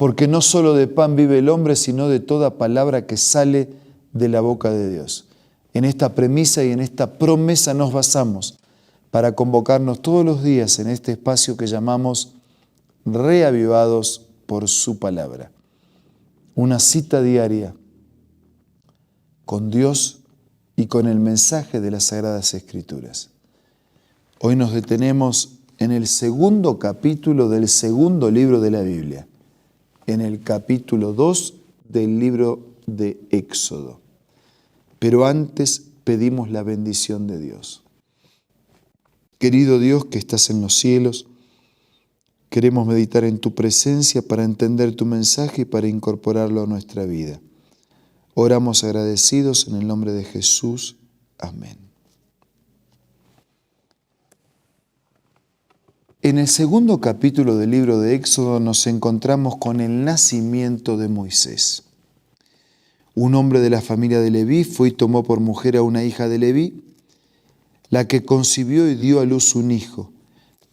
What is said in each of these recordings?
porque no solo de pan vive el hombre, sino de toda palabra que sale de la boca de Dios. En esta premisa y en esta promesa nos basamos para convocarnos todos los días en este espacio que llamamos Reavivados por su palabra. Una cita diaria con Dios y con el mensaje de las Sagradas Escrituras. Hoy nos detenemos en el segundo capítulo del segundo libro de la Biblia, en el capítulo 2 del libro de Éxodo. Pero antes pedimos la bendición de Dios. Querido Dios que estás en los cielos, queremos meditar en tu presencia para entender tu mensaje y para incorporarlo a nuestra vida. Oramos agradecidos en el nombre de Jesús. Amén. En el segundo capítulo del libro de Éxodo nos encontramos con el nacimiento de Moisés. Un hombre de la familia de Leví fue y tomó por mujer a una hija de Leví, la que concibió y dio a luz un hijo,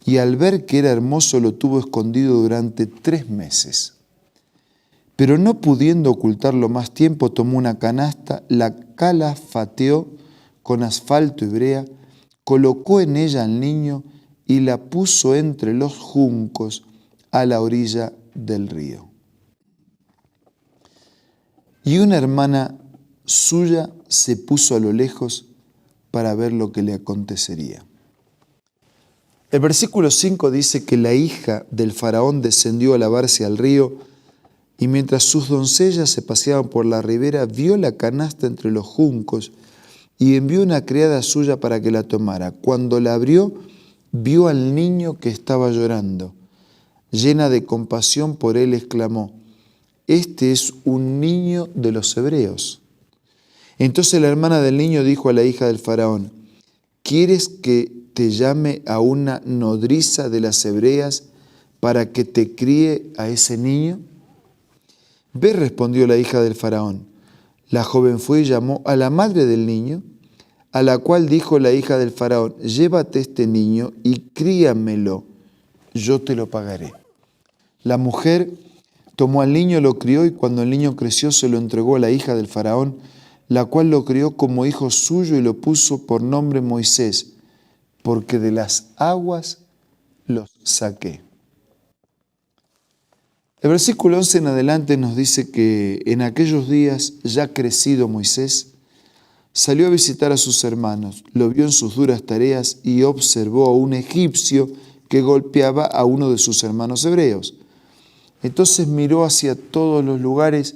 y al ver que era hermoso lo tuvo escondido durante 3 meses. Pero no pudiendo ocultarlo más tiempo, tomó una canasta, la calafateó con asfalto y brea, colocó en ella al niño y la puso entre los juncos a la orilla del río. Y una hermana suya se puso a lo lejos para ver lo que le acontecería. El versículo 5 dice que la hija del faraón descendió a lavarse al río y mientras sus doncellas se paseaban por la ribera, vio la canasta entre los juncos y envió una criada suya para que la tomara. Cuando la abrió, vio al niño que estaba llorando. Llena de compasión por él, exclamó: «Este es un niño de los hebreos». Entonces la hermana del niño dijo a la hija del faraón: «¿Quieres que te llame a una nodriza de las hebreas para que te críe a ese niño?» «Ve», respondió la hija del faraón. La joven fue y llamó a la madre del niño, a la cual dijo la hija del faraón: «Llévate este niño y críamelo, yo te lo pagaré». La mujer tomó al niño, lo crió y cuando el niño creció se lo entregó a la hija del faraón, la cual lo crió como hijo suyo y lo puso por nombre Moisés, porque de las aguas los saqué. El versículo 11 en adelante nos dice que en aquellos días, ya crecido Moisés, salió a visitar a sus hermanos, lo vio en sus duras tareas y observó a un egipcio que golpeaba a uno de sus hermanos hebreos. Entonces miró hacia todos los lugares,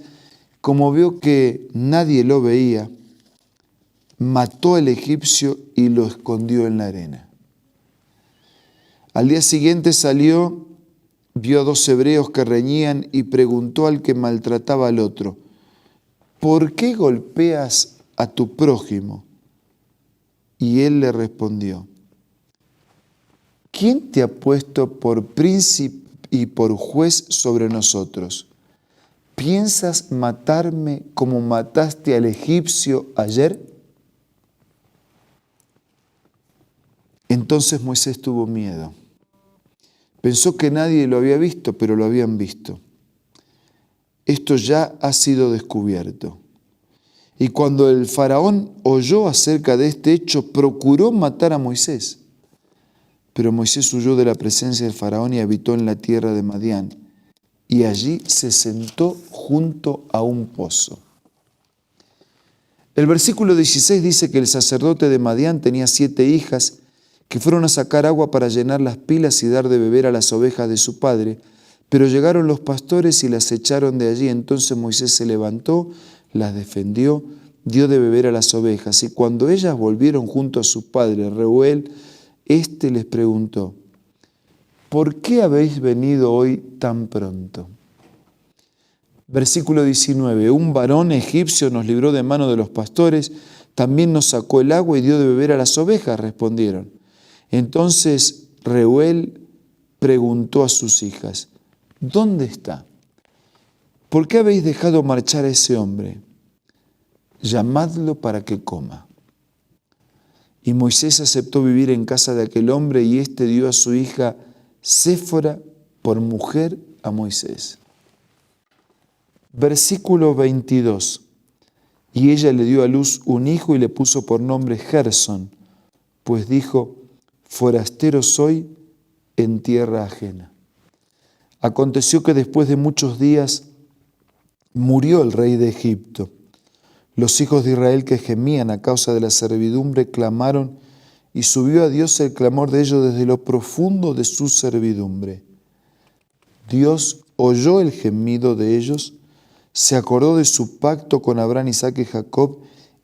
como vio que nadie lo veía, mató al egipcio y lo escondió en la arena. Al día siguiente salió, vio a 2 hebreos que reñían y preguntó al que maltrataba al otro: «¿Por qué golpeas a tu prójimo?» Y él le respondió: «¿Quién te ha puesto por príncipe y por juez sobre nosotros? ¿Piensas matarme como mataste al egipcio ayer?». Entonces Moisés tuvo miedo. Pensó que nadie lo había visto, pero lo habían visto. Esto ya ha sido descubierto. Y cuando el faraón oyó acerca de este hecho, procuró matar a Moisés. Pero Moisés huyó de la presencia del faraón y habitó en la tierra de Madián. Y allí se sentó junto a un pozo. El versículo 16 dice que el sacerdote de Madián tenía 7 hijas que fueron a sacar agua para llenar las pilas y dar de beber a las ovejas de su padre. Pero llegaron los pastores y las echaron de allí. Entonces Moisés se levantó, las defendió, dio de beber a las ovejas. Y cuando ellas volvieron junto a su padre, Reuel, éste les preguntó: «¿Por qué habéis venido hoy tan pronto?». Versículo 19. Un varón egipcio nos libró de mano de los pastores, también nos sacó el agua y dio de beber a las ovejas, respondieron. Entonces Reuel preguntó a sus hijas: «¿Dónde está? ¿Por qué habéis dejado marchar a ese hombre? Llamadlo para que coma». Y Moisés aceptó vivir en casa de aquel hombre y éste dio a su hija Séfora por mujer a Moisés. Versículo 22. Y ella le dio a luz un hijo y le puso por nombre Gersón, pues dijo, forastero soy en tierra ajena. Aconteció que después de muchos días murió el rey de Egipto. Los hijos de Israel que gemían a causa de la servidumbre clamaron y subió a Dios el clamor de ellos desde lo profundo de su servidumbre. Dios oyó el gemido de ellos, se acordó de su pacto con Abraham, Isaac y Jacob,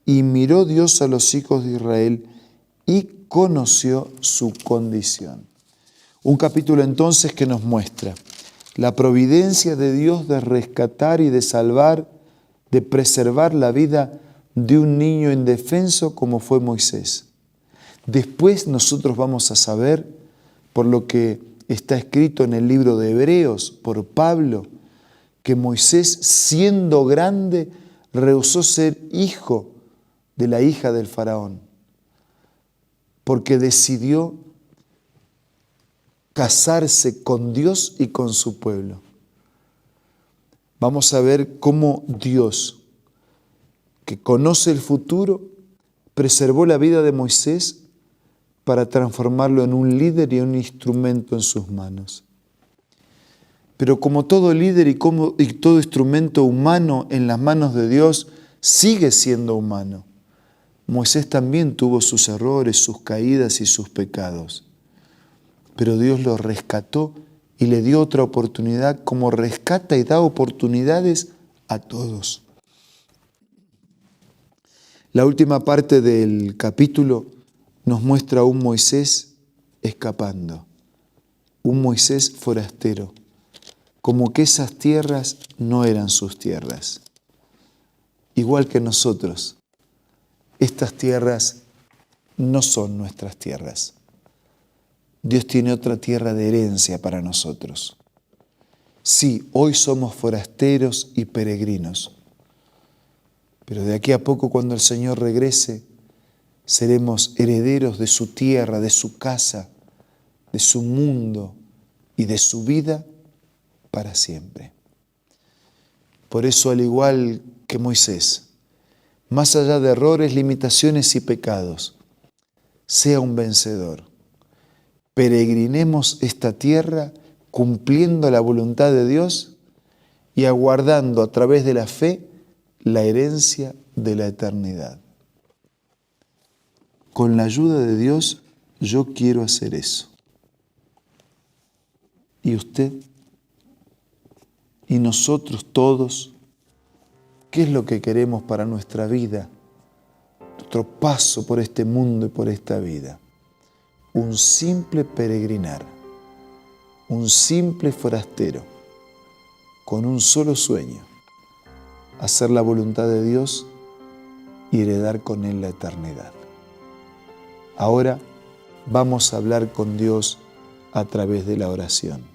y miró Dios a los hijos de Israel y conoció su condición. Un capítulo entonces que nos muestra la providencia de Dios de rescatar y de salvar, de preservar la vida de un niño indefenso como fue Moisés. Después nosotros vamos a saber, por lo que está escrito en el libro de Hebreos por Pablo, que Moisés, siendo grande, rehusó ser hijo de la hija del faraón, porque decidió casarse con Dios y con su pueblo. Vamos a ver cómo Dios, que conoce el futuro, preservó la vida de Moisés para transformarlo en un líder y un instrumento en sus manos. Pero como todo líder y todo instrumento humano en las manos de Dios, sigue siendo humano. Moisés también tuvo sus errores, sus caídas y sus pecados. Pero Dios lo rescató y le dio otra oportunidad, como rescata y da oportunidades a todos. La última parte del capítulo nos muestra a un Moisés escapando, un Moisés forastero, como que esas tierras no eran sus tierras. Igual que nosotros, estas tierras no son nuestras tierras. Dios tiene otra tierra de herencia para nosotros. Sí, hoy somos forasteros y peregrinos, pero de aquí a poco, cuando el Señor regrese, seremos herederos de su tierra, de su casa, de su mundo y de su vida para siempre. Por eso, al igual que Moisés, más allá de errores, limitaciones y pecados, sea un vencedor. Peregrinemos esta tierra cumpliendo la voluntad de Dios y aguardando a través de la fe la herencia de la eternidad. Con la ayuda de Dios, yo quiero hacer eso. ¿Y usted? ¿Y nosotros todos? ¿Qué es lo que queremos para nuestra vida? Nuestro paso por este mundo y por esta vida. Un simple peregrinar, un simple forastero, con un solo sueño: hacer la voluntad de Dios y heredar con Él la eternidad. Ahora vamos a hablar con Dios a través de la oración.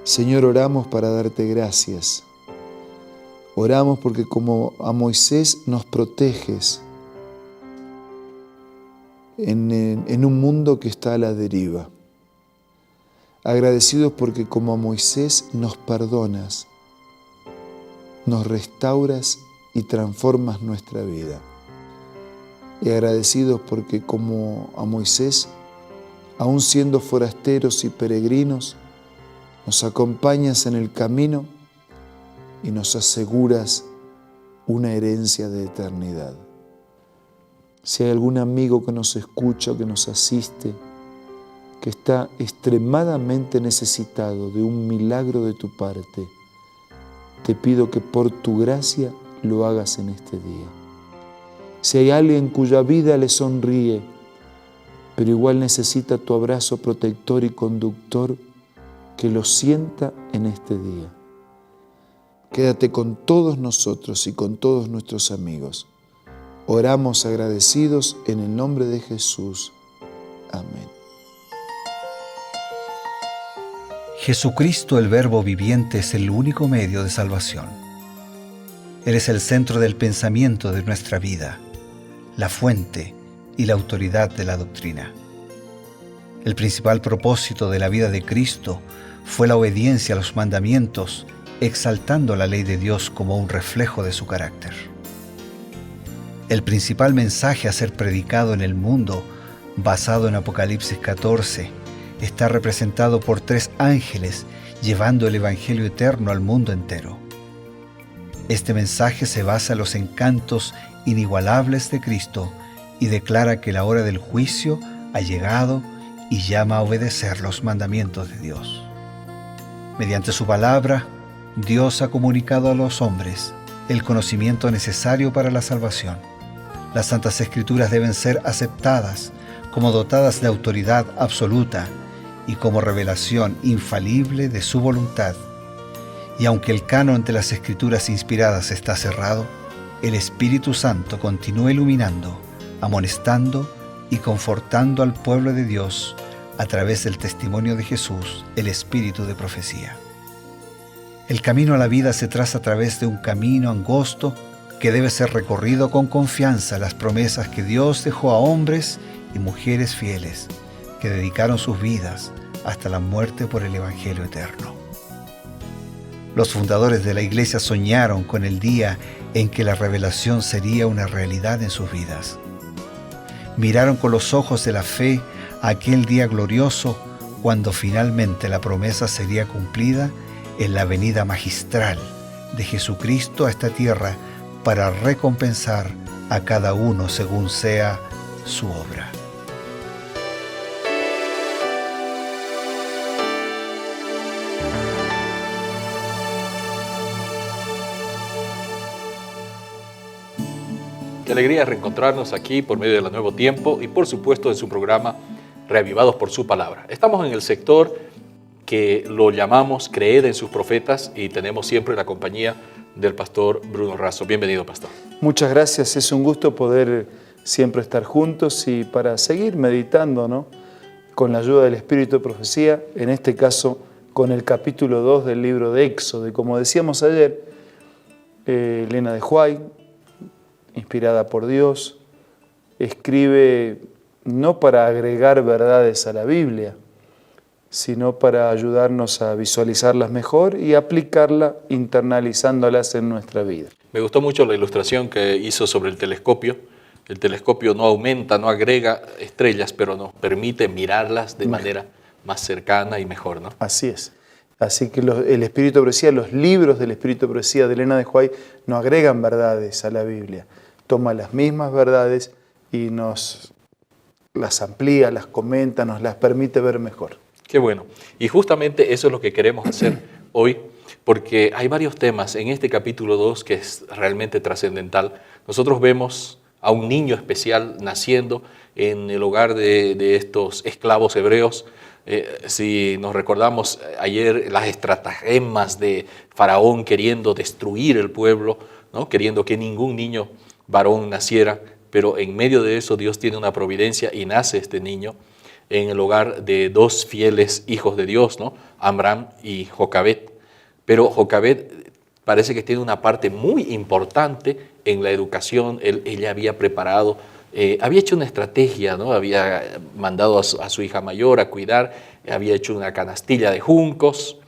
Señor, oramos para darte gracias. Oramos porque como a Moisés nos proteges en un mundo que está a la deriva. Agradecidos porque como a Moisés nos perdonas, nos restauras y transformas nuestra vida. Y agradecidos porque como a Moisés, aun siendo forasteros y peregrinos, nos acompañas en el camino y nos aseguras una herencia de eternidad. Si hay algún amigo que nos escucha o que nos asiste, que está extremadamente necesitado de un milagro de tu parte, te pido que por tu gracia lo hagas en este día. Si hay alguien cuya vida le sonríe, pero igual necesita tu abrazo protector y conductor, que lo sienta en este día. Quédate con todos nosotros y con todos nuestros amigos. Oramos agradecidos en el nombre de Jesús. Amén. Jesucristo, el Verbo viviente, es el único medio de salvación. Él es el centro del pensamiento de nuestra vida, la fuente y la autoridad de la doctrina. El principal propósito de la vida de Cristo fue la obediencia a los mandamientos, exaltando la ley de Dios como un reflejo de su carácter. El principal mensaje a ser predicado en el mundo, basado en Apocalipsis 14, está representado por 3 ángeles llevando el Evangelio eterno al mundo entero. Este mensaje se basa en los encantos inigualables de Cristo y declara que la hora del juicio ha llegado y llama a obedecer los mandamientos de Dios. Mediante su palabra, Dios ha comunicado a los hombres el conocimiento necesario para la salvación. Las Santas Escrituras deben ser aceptadas como dotadas de autoridad absoluta y como revelación infalible de su voluntad. Y aunque el canon de las Escrituras inspiradas está cerrado, el Espíritu Santo continúa iluminando, amonestando y confortando al pueblo de Dios a través del testimonio de Jesús, el Espíritu de profecía. El camino a la vida se traza a través de un camino angosto que debe ser recorrido con confianza en las promesas que Dios dejó a hombres y mujeres fieles que dedicaron sus vidas hasta la muerte por el Evangelio eterno. Los fundadores de la Iglesia soñaron con el día en que la revelación sería una realidad en sus vidas. Miraron con los ojos de la fe a aquel día glorioso cuando finalmente la promesa sería cumplida en la venida magistral de Jesucristo a esta tierra para recompensar a cada uno según sea su obra. Qué alegría reencontrarnos aquí por medio de la Nuevo Tiempo y por supuesto en su programa Reavivados por su Palabra. Estamos en el sector que lo llamamos Creed en sus profetas y tenemos siempre la compañía del pastor Bruno Razo. Bienvenido, pastor. Muchas gracias, es un gusto poder siempre estar juntos y para seguir meditando, ¿no?, con la ayuda del Espíritu de Profecía, en este caso con el capítulo 2 del libro de Éxodo. Y como decíamos ayer, Elena de White, inspirada por Dios, escribe no para agregar verdades a la Biblia, sino para ayudarnos a visualizarlas mejor y aplicarlas, internalizándolas en nuestra vida. Me gustó mucho la ilustración que hizo sobre el telescopio. El telescopio no aumenta, no agrega estrellas, pero nos permite mirarlas de manera más cercana y mejor, ¿no? Así es. Así que el Espíritu de Profecía, los libros del Espíritu de Profecía de Elena de White no agregan verdades a la Biblia. Toma las mismas verdades y nos las amplía, las comenta, nos las permite ver mejor. Qué bueno. Y justamente eso es lo que queremos hacer hoy, porque hay varios temas en este capítulo 2 que es realmente trascendental. Nosotros vemos a un niño especial naciendo en el hogar de estos esclavos hebreos. Si nos recordamos ayer las estratagemas de Faraón queriendo destruir el pueblo, ¿no?, queriendo que ningún niño varón naciera, pero en medio de eso Dios tiene una providencia y nace este niño. en el hogar de dos fieles hijos de Dios, ¿no? Amram y Jocabed. Pero Jocabed parece que tiene una parte muy importante en la educación. Ella había preparado, había hecho una estrategia, ¿no? Había mandado a su hija mayor a cuidar, había hecho una canastilla de juncos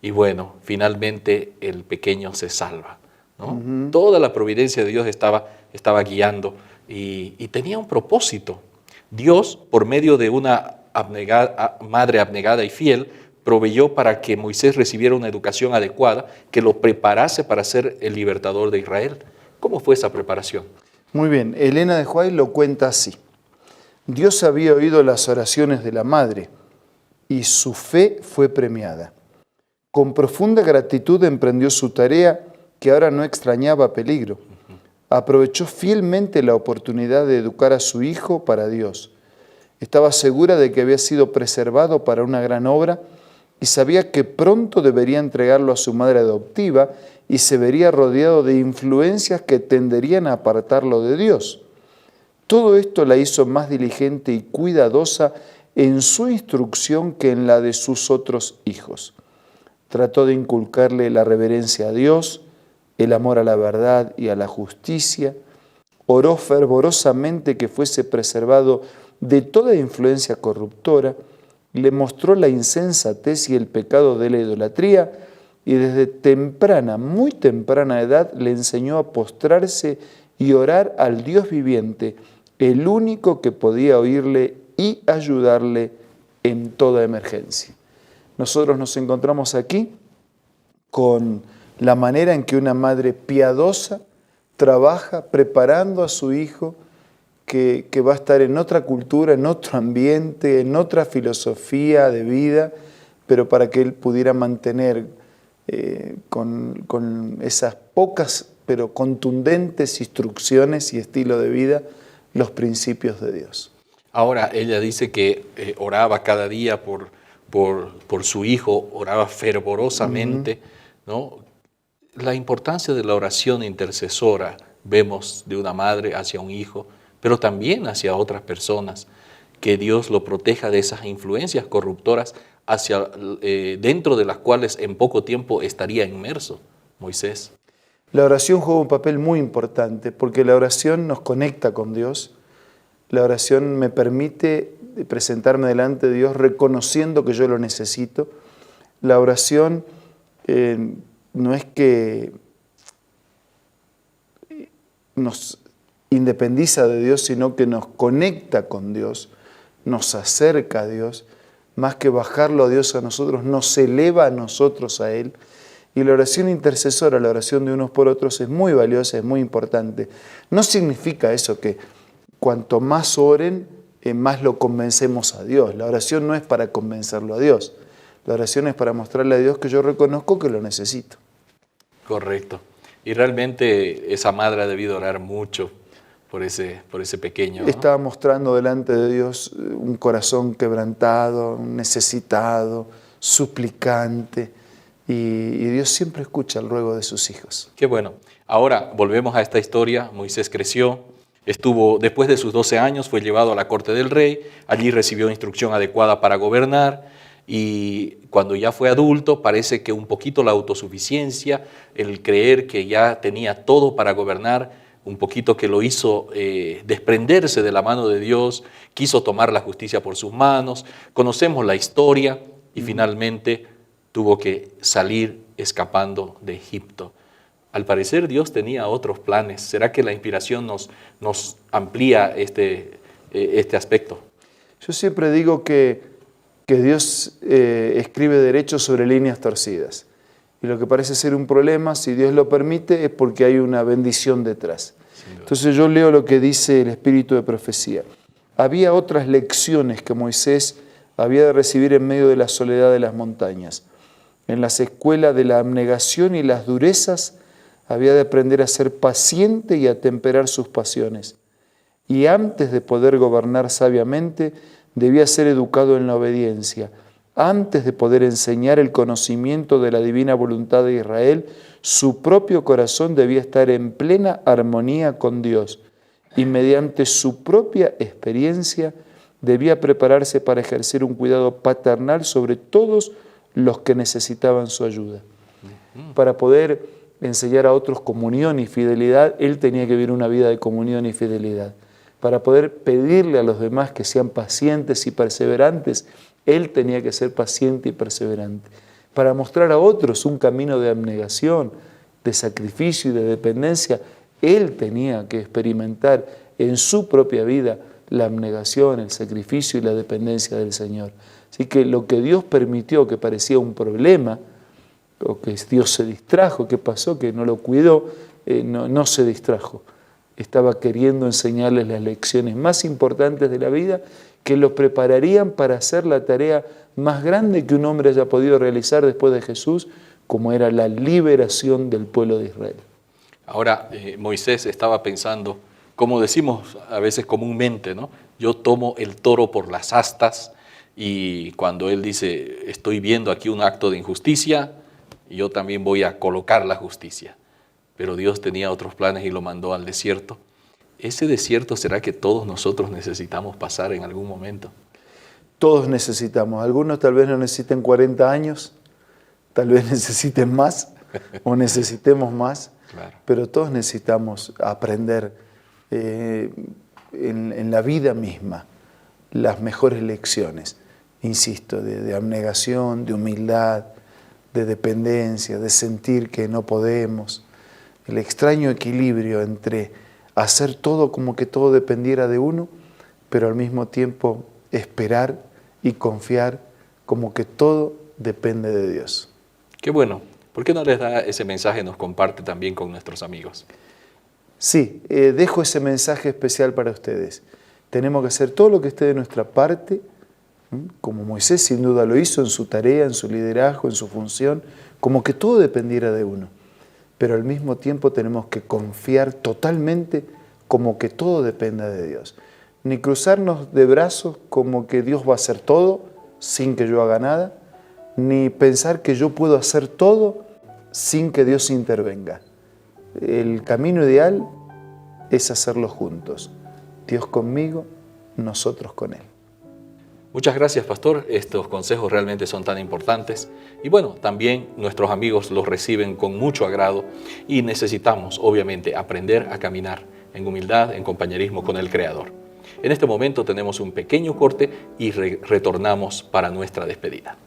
y bueno, finalmente el pequeño se salva, ¿no? Toda la providencia de Dios estaba guiando y tenía un propósito. Dios, por medio de una madre abnegada y fiel, proveyó para que Moisés recibiera una educación adecuada que lo preparase para ser el libertador de Israel. ¿Cómo fue esa preparación? Muy bien, Elena de White lo cuenta así. Dios había oído las oraciones de la madre y su fe fue premiada. Con profunda gratitud emprendió su tarea que ahora no extrañaba peligro. Aprovechó fielmente la oportunidad de educar a su hijo para Dios. Estaba segura de que había sido preservado para una gran obra y sabía que pronto debería entregarlo a su madre adoptiva y se vería rodeado de influencias que tenderían a apartarlo de Dios. Todo esto la hizo más diligente y cuidadosa en su instrucción que en la de sus otros hijos. Trató de inculcarle la reverencia a Dios, el amor a la verdad y a la justicia. Oró fervorosamente que fuese preservado de toda influencia corruptora. Le mostró la insensatez y el pecado de la idolatría y desde temprana, muy temprana edad le enseñó a postrarse y orar al Dios viviente, el único que podía oírle y ayudarle en toda emergencia. Nosotros nos encontramos aquí con la manera en que una madre piadosa trabaja preparando a su hijo que va a estar en otra cultura, en otro ambiente, en otra filosofía de vida, pero para que él pudiera mantener con esas pocas pero contundentes instrucciones y estilo de vida los principios de Dios. Ahora, ella dice que oraba cada día por su hijo, oraba fervorosamente, ¿no? La importancia de la oración intercesora vemos de una madre hacia un hijo, pero también hacia otras personas, que Dios lo proteja de esas influencias corruptoras dentro de las cuales en poco tiempo estaría inmerso Moisés. La oración juega un papel muy importante porque la oración nos conecta con Dios. La oración me permite presentarme delante de Dios reconociendo que yo lo necesito. La oración no es que nos independiza de Dios, sino que nos conecta con Dios, nos acerca a Dios, más que bajarlo a Dios a nosotros, nos eleva a nosotros a Él. Y la oración intercesora, la oración de unos por otros, es muy valiosa, es muy importante. No significa eso que cuanto más oren, más lo convencemos a Dios. La oración no es para convencerlo a Dios. La oración es para mostrarle a Dios que yo reconozco que lo necesito. Correcto. Y realmente esa madre ha debido orar mucho por ese pequeño, ¿no? Estaba mostrando delante de Dios un corazón quebrantado, necesitado, suplicante. Y Dios siempre escucha el ruego de sus hijos. Qué bueno. Ahora volvemos a esta historia. Moisés creció, después de sus 12 años, fue llevado a la corte del rey. Allí recibió instrucción adecuada para gobernar. Y cuando ya fue adulto, parece que un poquito la autosuficiencia, el creer que ya tenía todo para gobernar, un poquito que lo hizo desprenderse de la mano de Dios, quiso tomar la justicia por sus manos. Conocemos la historia y finalmente tuvo que salir escapando de Egipto. Al parecer Dios tenía otros planes. ¿Será que la inspiración nos amplía este aspecto? Yo siempre digo que Dios escribe derecho sobre líneas torcidas. Y lo que parece ser un problema, si Dios lo permite, es porque hay una bendición detrás. Entonces yo leo lo que dice el espíritu de profecía. Había otras lecciones que Moisés había de recibir en medio de la soledad de las montañas. En las escuelas de la abnegación y las durezas había de aprender a ser paciente y a temperar sus pasiones. Y antes de poder gobernar sabiamente, debía ser educado en la obediencia. Antes de poder enseñar el conocimiento de la divina voluntad de Israel, su propio corazón debía estar en plena armonía con Dios y mediante su propia experiencia debía prepararse para ejercer un cuidado paternal sobre todos los que necesitaban su ayuda. Para poder enseñar a otros comunión y fidelidad, él tenía que vivir una vida de comunión y fidelidad. Para poder pedirle a los demás que sean pacientes y perseverantes, él tenía que ser paciente y perseverante. Para mostrar a otros un camino de abnegación, de sacrificio y de dependencia, él tenía que experimentar en su propia vida la abnegación, el sacrificio y la dependencia del Señor. Así que lo que Dios permitió que parecía un problema, o que Dios se distrajo, ¿qué pasó? Que no lo cuidó, no se distrajo. Estaba queriendo enseñarles las lecciones más importantes de la vida que los prepararían para hacer la tarea más grande que un hombre haya podido realizar después de Jesús, como era la liberación del pueblo de Israel. Ahora, Moisés estaba pensando, como decimos a veces comúnmente, ¿no? Yo tomo el toro por las astas, y cuando él dice, estoy viendo aquí un acto de injusticia, yo también voy a colocar la justicia. Pero Dios tenía otros planes y lo mandó al desierto. ¿Ese desierto será que todos nosotros necesitamos pasar en algún momento? Todos necesitamos. Algunos tal vez no necesiten 40 años, tal vez necesiten más o necesitemos más, Claro. pero todos necesitamos aprender en la vida misma las mejores lecciones, insisto, de abnegación, de humildad, de dependencia, de sentir que no podemos, el extraño equilibrio entre hacer todo como que todo dependiera de uno, pero al mismo tiempo esperar y confiar como que todo depende de Dios. Qué bueno. ¿Por qué no les da ese mensaje y nos comparte también con nuestros amigos? Sí, dejo ese mensaje especial para ustedes. Tenemos que hacer todo lo que esté de nuestra parte, como Moisés sin duda lo hizo en su tarea, en su liderazgo, en su función, como que todo dependiera de uno. Pero al mismo tiempo tenemos que confiar totalmente como que todo dependa de Dios. Ni cruzarnos de brazos como que Dios va a hacer todo sin que yo haga nada, ni pensar que yo puedo hacer todo sin que Dios intervenga. El camino ideal es hacerlo juntos. Dios conmigo, nosotros con Él. Muchas gracias, pastor. Estos consejos realmente son tan importantes. Y bueno, también nuestros amigos los reciben con mucho agrado y necesitamos, obviamente, aprender a caminar en humildad, en compañerismo con el Creador. En este momento tenemos un pequeño corte y retornamos para nuestra despedida.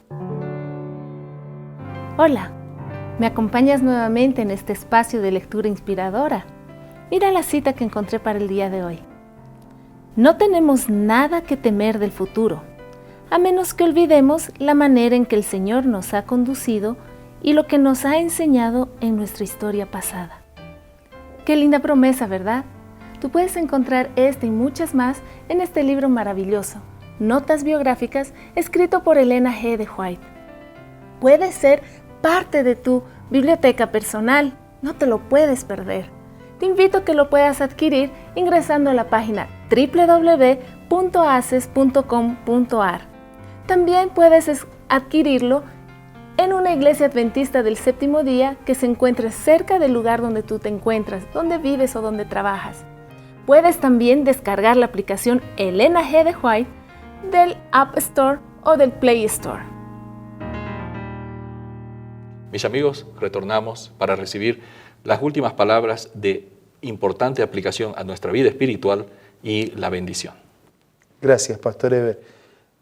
Hola, ¿me acompañas nuevamente en este espacio de lectura inspiradora? Mira la cita que encontré para el día de hoy. No tenemos nada que temer del futuro, a menos que olvidemos la manera en que el Señor nos ha conducido y lo que nos ha enseñado en nuestra historia pasada. Qué linda promesa, ¿verdad? Tú puedes encontrar esta y muchas más en este libro maravilloso, Notas biográficas, escrito por Elena G. de White. Puede ser parte de tu biblioteca personal, no te lo puedes perder. Te invito a que lo puedas adquirir ingresando a la página www.aces.com.ar. También puedes adquirirlo en una iglesia adventista del séptimo día que se encuentre cerca del lugar donde tú te encuentras, donde vives o donde trabajas. Puedes también descargar la aplicación Elena G. de White del App Store o del Play Store. Mis amigos, retornamos para recibir las últimas palabras de importante aplicación a nuestra vida espiritual y la bendición. Gracias, Pastor Eber.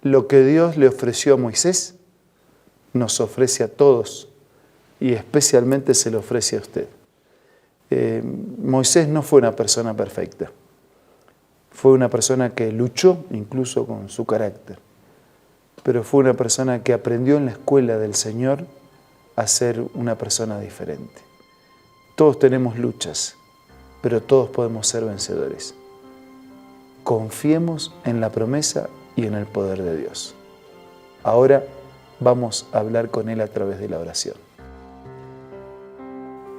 Lo que Dios le ofreció a Moisés, nos ofrece a todos y especialmente se le ofrece a usted. Moisés no fue una persona perfecta. Fue una persona que luchó incluso con su carácter. Pero fue una persona que aprendió en la escuela del Señor a ser una persona diferente. Todos tenemos luchas, pero todos podemos ser vencedores. Confiemos en la promesa y en el poder de Dios. Ahora vamos a hablar con Él a través de la oración.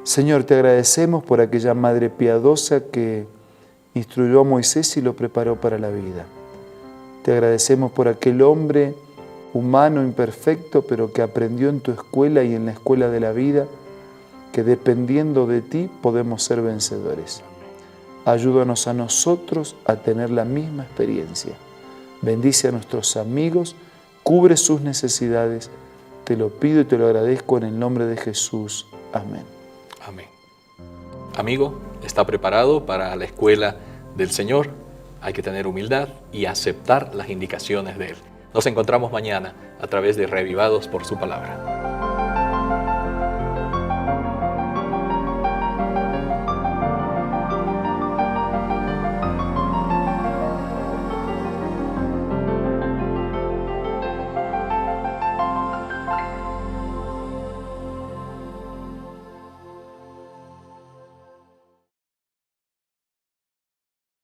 Señor, te agradecemos por aquella madre piadosa que instruyó a Moisés y lo preparó para la vida. Te agradecemos por aquel hombre humano, imperfecto, pero que aprendió en tu escuela y en la escuela de la vida, que dependiendo de ti podemos ser vencedores. Ayúdanos a nosotros a tener la misma experiencia. bendice a nuestros amigos, cubre sus necesidades. Te lo pido y te lo agradezco en el nombre de Jesús. Amén. Amén. Amigo, ¿está preparado para la escuela del Señor? Hay que tener humildad y aceptar las indicaciones de Él. Nos encontramos mañana a través de Reavivados por su palabra.